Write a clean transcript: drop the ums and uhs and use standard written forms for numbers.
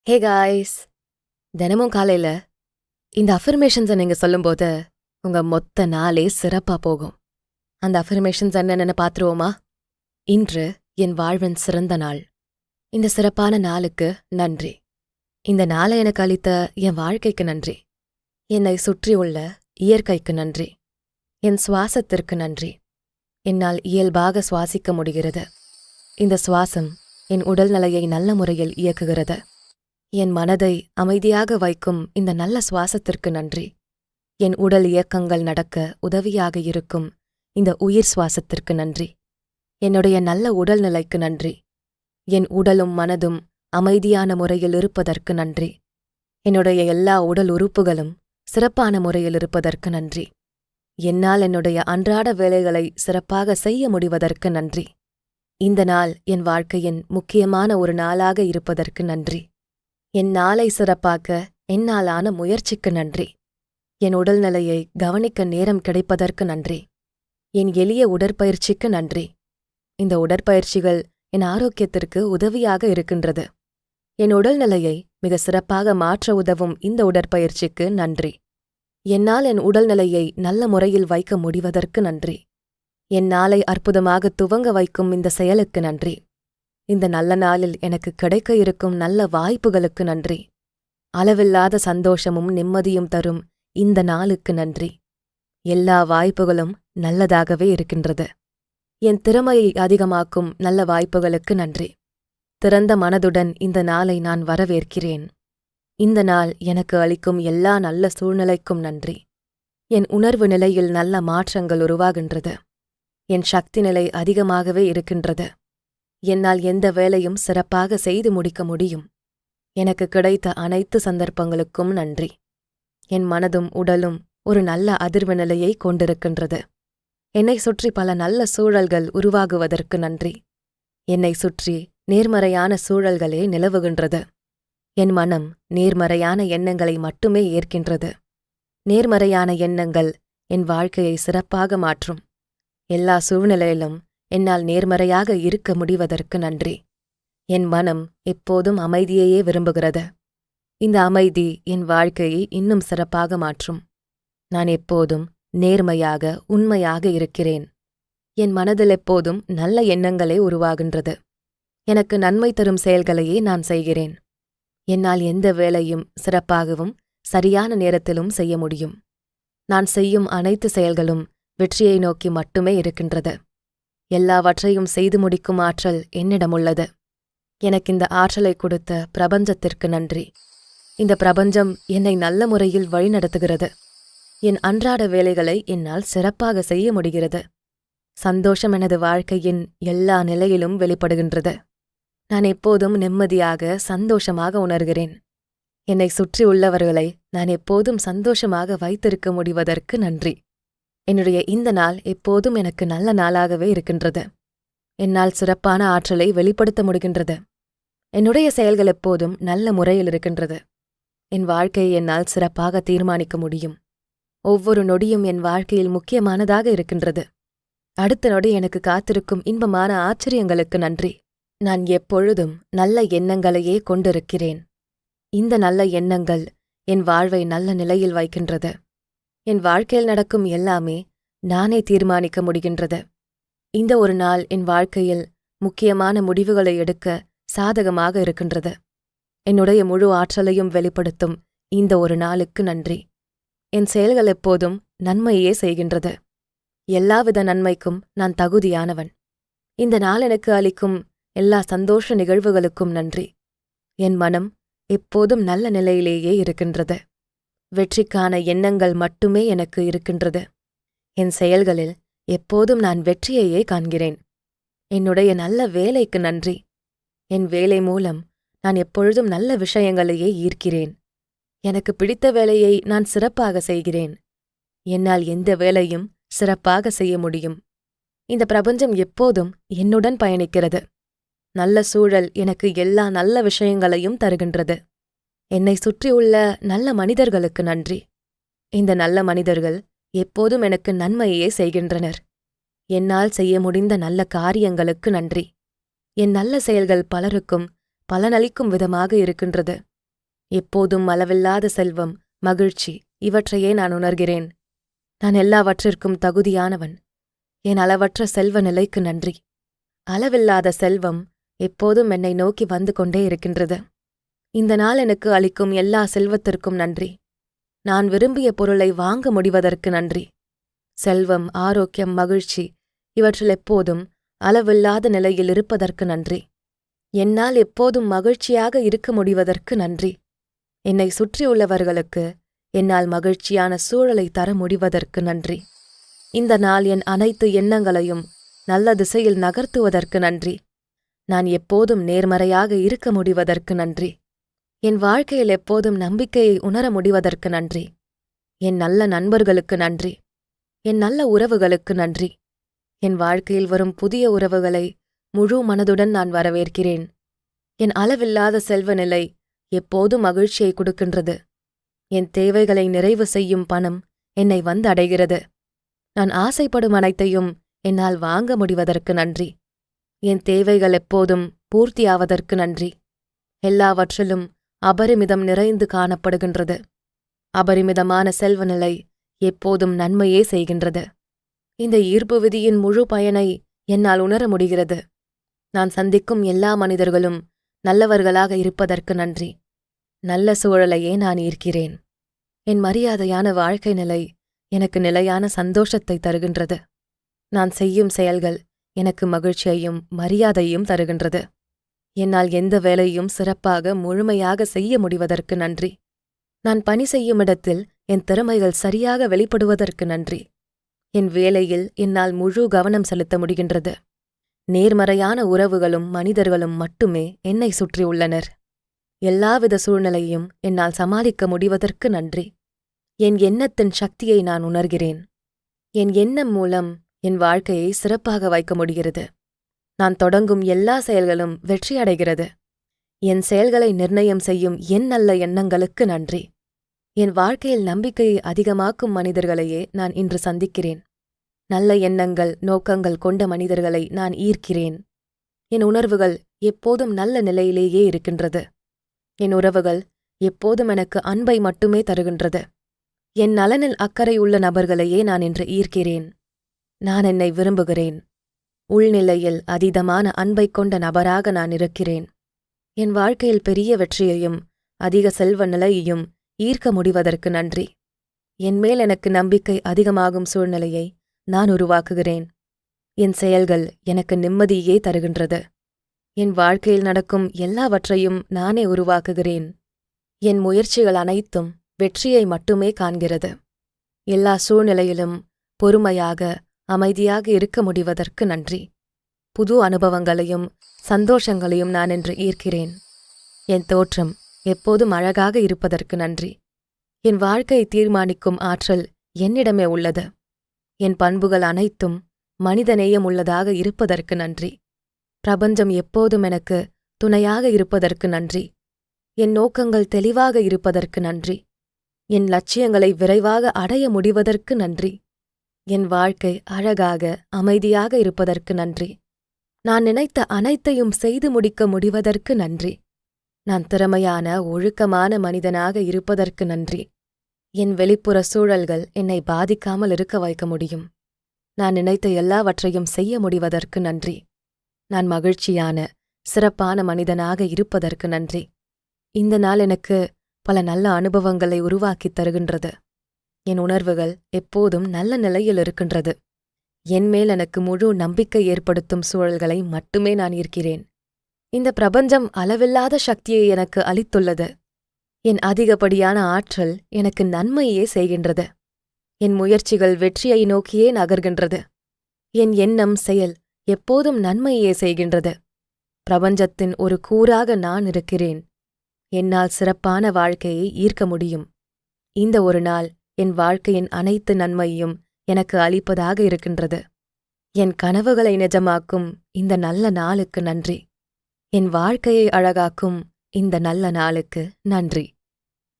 Hey guys, தினமும் காலையில இந்த அஃபர்மேஷன்ஸை நீங்க சொல்லும்போது உங்க மொத்த நாளே சிறப்பா போகும். அந்த அஃபர்மேஷன்ஸ் என்னென்னு பார்த்துருவோமா? இன்று என் வாழ்வின் சிறந்த நாள். இந்த சிறப்பான நாளுக்கு நன்றி. இந்த நாளை எனக்கு அளித்த என் வாழ்க்கைக்கு நன்றி. என்னை சுற்றியுள்ள இயற்கைக்கு நன்றி. என் சுவாசத்திற்கு நன்றி. என்னால் இயல்பாக சுவாசிக்க முடிகிறது. இந்த சுவாசம் என் உடல்நிலையை நல்ல முறையில் இயக்குகிறது. என் மனதை அமைதியாக வைக்கும் இந்த நல்ல சுவாசத்திற்கு நன்றி. என் உடல் இயக்கங்கள் நடக்க உதவியாக இருக்கும் இந்த உயிர் சுவாசத்திற்கு நன்றி. என்னுடைய நல்ல உடல்நிலைக்கு நன்றி. என் உடலும் மனதும் அமைதியான முறையில் இருப்பதற்கு நன்றி. என்னுடைய எல்லா உடல் உறுப்புகளும் சிறப்பான முறையில் இருப்பதற்கு நன்றி. என்னால் என்னுடைய அன்றாட வேலைகளை சிறப்பாக செய்ய முடிவதற்கு நன்றி. இந்த நாள் என் வாழ்க்கையின் முக்கியமான ஒரு நாளாக இருப்பதற்கு நன்றி. என் நாளை சிறப்பாக்க என்னாலான முயற்சிக்கு நன்றி. என் உடல்நிலையை கவனிக்க நேரம் கிடைப்பதற்கு நன்றி. என் எளிய உடற்பயிற்சிக்கு நன்றி. இந்த உடற்பயிற்சிகள் என் ஆரோக்கியத்திற்கு உதவியாக இருக்கின்றது. என் உடல்நிலையை மிக சிறப்பாக மாற்ற உதவும் இந்த உடற்பயிற்சிக்கு நன்றி. என்னால் என் உடல்நிலையை நல்ல முறையில் வைக்க முடிவதற்கு நன்றி. என் நாளை அற்புதமாக துவங்க வைக்கும் இந்த செயலுக்கு நன்றி. இந்த நல்ல நாளில் எனக்கு கிடைக்க இருக்கும் நல்ல வாய்ப்புகளுக்கு நன்றி. அளவில்லாத சந்தோஷமும் நிம்மதியும் தரும் இந்த நாளுக்கு நன்றி. எல்லா வாய்ப்புகளும் நல்லதாகவே இருக்கின்றது. என் திறமையை அதிகமாக்கும் நல்ல வாய்ப்புகளுக்கு நன்றி. திறந்த மனதுடன் இந்த நாளை நான் வரவேற்கிறேன். இந்த நாள் எனக்கு அளிக்கும் எல்லா நல்ல சூழ்நிலைக்கும் நன்றி. என் உணர்வு நிலையில் நல்ல மாற்றங்கள் உருவாகின்றது. என் சக்தி நிலை அதிகமாகவே இருக்கின்றது. என்னால் எந்த வேலையும் சிறப்பாக செய்து முடிக்க முடியும். எனக்கு கிடைத்த அனைத்து சந்தர்ப்பங்களுக்கும் நன்றி. என் மனதும் உடலும் ஒரு நல்ல அதிர்வு நிலையை கொண்டிருக்கின்றது. என்னை சுற்றி பல நல்ல சூழல்கள் உருவாகுவதற்கு நன்றி. என்னை சுற்றி நேர்மறையான சூழல்களே நிலவுகின்றது. என் மனம் நேர்மறையான எண்ணங்களை மட்டுமே ஏற்கின்றது. நேர்மறையான எண்ணங்கள் என் வாழ்க்கையை சிறப்பாக மாற்றும். எல்லா சூழ்நிலையிலும் என்னால் நேர்மறையாக இருக்க முடிவதற்கு நன்றி. என் மனம் எப்போதும் அமைதியையே விரும்புகிறது. இந்த அமைதி என் வாழ்க்கையை இன்னும் சிறப்பாக மாற்றும். நான் எப்போதும் நேர்மையாக உண்மையாக இருக்கிறேன். என் மனதில் எப்போதும் நல்ல எண்ணங்களே உருவாகின்றது. எனக்கு நன்மை தரும் செயல்களையே நான் செய்கிறேன். என்னால் எந்த வேலையும் சிறப்பாகவும் சரியான நேரத்திலும் செய்ய முடியும். நான் செய்யும் அனைத்து செயல்களும் வெற்றியை நோக்கி மட்டுமே இருக்கின்றது. எல்லாவற்றையும் செய்து முடிக்கும் ஆற்றல் என்னிடமுள்ளது. எனக்கு இந்த ஆற்றலை கொடுத்த பிரபஞ்சத்திற்கு நன்றி. இந்த பிரபஞ்சம் என்னை நல்ல முறையில் வழிநடத்துகிறது. என் அன்றாட வேலைகளை என்னால் சிறப்பாக செய்ய முடிகிறது. சந்தோஷம் எனது வாழ்க்கையின் எல்லா நிலையிலும் வெளிப்படுகின்றது. நான் எப்போதும் நிம்மதியாக சந்தோஷமாக உணர்கிறேன். என்னை சுற்றி உள்ளவர்களை நான் எப்போதும் சந்தோஷமாக வைத்திருக்க முடிவதற்கு நன்றி. என்னுடைய இந்த நாள் எப்போதும் எனக்கு நல்ல நாளாகவே இருக்கின்றது. என்னால் சிறப்பான ஆற்றலை வெளிப்படுத்த முடிகின்றது. என்னுடைய செயல்கள் எப்போதும் நல்ல முறையில் இருக்கின்றது. என் வாழ்க்கையை என்னால் சிறப்பாக தீர்மானிக்க முடியும். ஒவ்வொரு நொடியும் என் வாழ்க்கையில் முக்கியமானதாக இருக்கின்றது. அடுத்த நொடி எனக்கு காத்திருக்கும் இன்பமான ஆச்சரியங்களுக்கு நன்றி. நான் எப்பொழுதும் நல்ல எண்ணங்களையே கொண்டிருக்கிறேன். இந்த நல்ல எண்ணங்கள் என் வாழ்வை நல்ல நிலையில் வைக்கின்றது. என் வாழ்க்கையில் நடக்கும் எல்லாமே நானே தீர்மானிக்க முடிகின்றது. இந்த ஒரு நாள் என் வாழ்க்கையில் முக்கியமான முடிவுகளை எடுக்க சாதகமாக இருக்கின்றது. என்னுடைய முழு ஆற்றலையும் வெளிப்படுத்தும் இந்த ஒரு நாளுக்கு நன்றி. என் செயல்கள் எப்போதும் நன்மையே செய்கின்றது. எல்லாவித நன்மைக்கும் நான் தகுதியானவன். இந்த நாள் எனக்கு அளிக்கும் எல்லா சந்தோஷ நிகழ்வுகளுக்கும் நன்றி. என் மனம் எப்போதும் நல்ல நிலையிலேயே இருக்கின்றது. வெற்றிக்கான எண்ணங்கள் மட்டுமே எனக்கு இருக்கின்றது. என் செயல்களில் எப்போதும் நான் வெற்றியையே காண்கிறேன். என்னுடைய நல்ல வேலைக்கு நன்றி. என் வேலை மூலம் நான் எப்பொழுதும் நல்ல விஷயங்களையே ஈர்க்கிறேன். எனக்கு பிடித்த வேலையை நான் சிறப்பாக செய்கிறேன். என்னால் எந்த வேலையும் சிறப்பாக செய்ய முடியும். இந்த பிரபஞ்சம் எப்போதும் என்னுடன் பயணிக்கிறது. நல்ல சூழல் எனக்கு எல்லா நல்ல விஷயங்களையும் தருகின்றது. என்னை சுற்றியுள்ள நல்ல மனிதர்களுக்கு நன்றி. இந்த நல்ல மனிதர்கள் எப்போதும் எனக்கு நன்மையே செய்கின்றனர். என்னால் செய்ய முடிந்த நல்ல காரியங்களுக்கு நன்றி. என் நல்ல செயல்கள் பலருக்கும் பலனளிக்கும் விதமாக இருக்கின்றது. எப்போதும் அளவில்லாத செல்வம், மகிழ்ச்சி இவற்றையே நான் உணர்கிறேன். நான் எல்லாவற்றிற்கும் தகுதியானவன். என் அளவற்ற செல்வ நிலைக்கு நன்றி. அளவில்லாத செல்வம் எப்போதும் என்னை நோக்கி வந்து கொண்டே இருக்கின்றது. இந்த நாள் எனக்கு அளிக்கும் எல்லா செல்வத்திற்கும் நன்றி. நான் விரும்பிய பொருளை வாங்க முடிவதற்கு நன்றி. செல்வம், ஆரோக்கியம், மகிழ்ச்சி இவற்றில் எப்போதும் அளவில்லாத நிலையில் இருப்பதற்கு நன்றி. என்னால் எப்போதும் மகிழ்ச்சியாக இருக்க முடிவதற்கு நன்றி. என்னை சுற்றியுள்ளவர்களுக்கு என்னால் மகிழ்ச்சியான சூழலை தர முடிவதற்கு நன்றி. இந்த நாள் என் அனைத்து எண்ணங்களையும் நல்ல திசையில் நகர்த்துவதற்கு நன்றி. நான் எப்போதும் நேர்மறையாக இருக்க முடிவதற்கு நன்றி. என் வாழ்க்கையில் எப்போதும் நம்பிக்கையை உணர முடிவதற்கு நன்றி. என் நல்ல நண்பர்களுக்கு நன்றி. என் நல்ல உறவுகளுக்கு நன்றி. என் வாழ்க்கையில் வரும் புதிய உறவுகளை முழு மனதுடன் நான் வரவேற்கிறேன். என் அளவில்லாத செல்வ நிலை எப்போதும் மகிழ்ச்சியை கொடுக்கின்றது. என் தேவைகளை நிறைவு செய்யும் பணம் என்னை வந்து அடைகிறது. நான் ஆசைப்படும் அனைத்தையும் என்னால் வாங்க முடிவதற்கு நன்றி. என் தேவைகள் எப்போதும் பூர்த்தியாவதற்கு நன்றி. எல்லாவற்றிலும் அபரிமிதம் நிறைந்து காணப்படுகின்றது. அபரிமிதமான செல்வநிலை எப்போதும் நன்மையே செய்கின்றது. இந்த ஈர்ப்பு விதியின் முழு பயனை என்னால் உணர முடிகிறது. நான் சந்திக்கும் எல்லா மனிதர்களும் நல்லவர்களாக இருப்பதற்கு நன்றி. நல்ல சூழலையே நான் ஈர்க்கிறேன். என் மரியாதையான வாழ்க்கை நிலை எனக்கு நிலையான சந்தோஷத்தை தருகின்றது. நான் செய்யும் செயல்கள் எனக்கு மகிழ்ச்சியையும் மரியாதையும் தருகின்றது. என்னால் எந்த வேலையும் சிறப்பாக முழுமையாக செய்ய முடிவதற்கு நன்றி. நான் பணி செய்யும் இடத்தில் என் திறமைகள் சரியாக வெளிப்படுவதற்கு நன்றி. என் வேலையில் என்னால் முழு கவனம் செலுத்த முடிகின்றது. நேர்மறையான உறவுகளும் மனிதர்களும் மட்டுமே என்னை சுற்றியுள்ளனர். எல்லாவித சூழ்நிலையும் என்னால் சமாளிக்க முடிவதற்கு நன்றி. என் எண்ணத்தின் சக்தியை நான் உணர்கிறேன். என் எண்ணம் மூலம் என் வாழ்க்கையை சிறப்பாக வைக்க முடிகிறது. நான் தொடங்கும் எல்லா செயல்களும் வெற்றியடைகிறது. என் செயல்களை நிர்ணயம் செய்யும் என் நல்ல எண்ணங்களுக்கு நன்றி. என் வாழ்க்கையில் நம்பிக்கையை அதிகமாக்கும் மனிதர்களையே நான் இன்று சந்திக்கிறேன். நல்ல எண்ணங்கள், நோக்கங்கள் கொண்ட மனிதர்களை நான் ஈர்க்கிறேன். என் உணர்வுகள் எப்போதும் நல்ல நிலையிலேயே இருக்கின்றது. என் உறவுகள் எப்போதும் எனக்கு அன்பை மட்டுமே தருகின்றது. என் நலனில் அக்கறை உள்ள நபர்களையே நான் இன்று ஈர்க்கிறேன். நான் என்னை விரும்புகிறேன். உள்நிலையில் அதீதமான அன்பை கொண்ட நபராக நான் இருக்கிறேன். என் வாழ்க்கையில் பெரிய வெற்றியையும் அதிக செல்வ நிலையையும் ஈர்க்க முடிவதற்கு நன்றி. என்மேல் எனக்கு நம்பிக்கை அதிகமாகும் சூழ்நிலையை நான் உருவாக்குகிறேன். என் செயல்கள் எனக்கு நிம்மதியே தருகின்றது. என் வாழ்க்கையில் நடக்கும் எல்லாவற்றையும் நானே உருவாக்குகிறேன். என் முயற்சிகள் அனைத்தும் வெற்றியை மட்டுமே காண்கிறது. எல்லா சூழ்நிலையிலும் பொறுமையாக, அமைதியாக இருக்க முடிவதற்கு நன்றி. புது அனுபவங்களையும் சந்தோஷங்களையும் நான் இன்று ஈர்க்கிறேன். என் தோற்றம் எப்போதும் அழகாக இருப்பதற்கு நன்றி. என் வாழ்க்கையை தீர்மானிக்கும் ஆற்றல் என்னிடமே உள்ளது. என் பண்புகள் அனைத்தும் மனிதநேயம் உள்ளதாக இருப்பதற்கு நன்றி. பிரபஞ்சம் எப்போதும் எனக்கு துணையாக இருப்பதற்கு நன்றி. என் நோக்கங்கள் தெளிவாக இருப்பதற்கு நன்றி. என் லட்சியங்களை விரைவாக அடைய முடிவதற்கு நன்றி. என் வாழ்க்கை அழகாக, அமைதியாக இருப்பதற்கு நன்றி. நான் நினைத்த அனைத்தையும் செய்து முடிக்க முடிவதற்கு நன்றி. நான் திறமையான, ஒழுக்கமான மனிதனாக இருப்பதற்கு நன்றி. என் வெளிப்புற சூழல்கள் என்னை பாதிக்காமல் இருக்க வைக்க முடியும். நான் நினைத்த எல்லாவற்றையும் செய்ய முடிவதற்கு நன்றி. நான் மகிழ்ச்சியான, சிறப்பான மனிதனாக இருப்பதற்கு நன்றி. இந்த நாள் எனக்கு பல நல்ல அனுபவங்களை உருவாக்கித் தருகின்றது. என் உணர்வுகள் எப்போதும் நல்ல நிலையில் இருக்கின்றது. என்மேல் எனக்கு முழு நம்பிக்கை ஏற்படுத்தும் சூழல்களை மட்டுமே நான் ஈர்க்கிறேன். இந்த பிரபஞ்சம் அளவில்லாத சக்தியை எனக்கு அளித்துள்ளது. என் அதிகப்படியான ஆற்றல் எனக்கு நன்மையே செய்கின்றது. என் முயற்சிகள் வெற்றியை நோக்கியே நகர்கின்றது. என் எண்ணம், செயல் எப்போதும் நன்மையே செய்கின்றது. பிரபஞ்சத்தின் ஒரு கூறாக நான் இருக்கிறேன். என்னால் சிறப்பான வாழ்க்கையை ஈர்க்க முடியும். இந்த ஒரு நாள் என் வாழ்க்கையின் அனைத்து நன்மையும் எனக்கு அளிப்பதாக இருக்கின்றது. என் கனவுகளை நிஜமாக்கும் இந்த நல்ல நாளுக்கு நன்றி. என் வாழ்க்கையை அழகாக்கும் இந்த நல்ல நாளுக்கு நன்றி.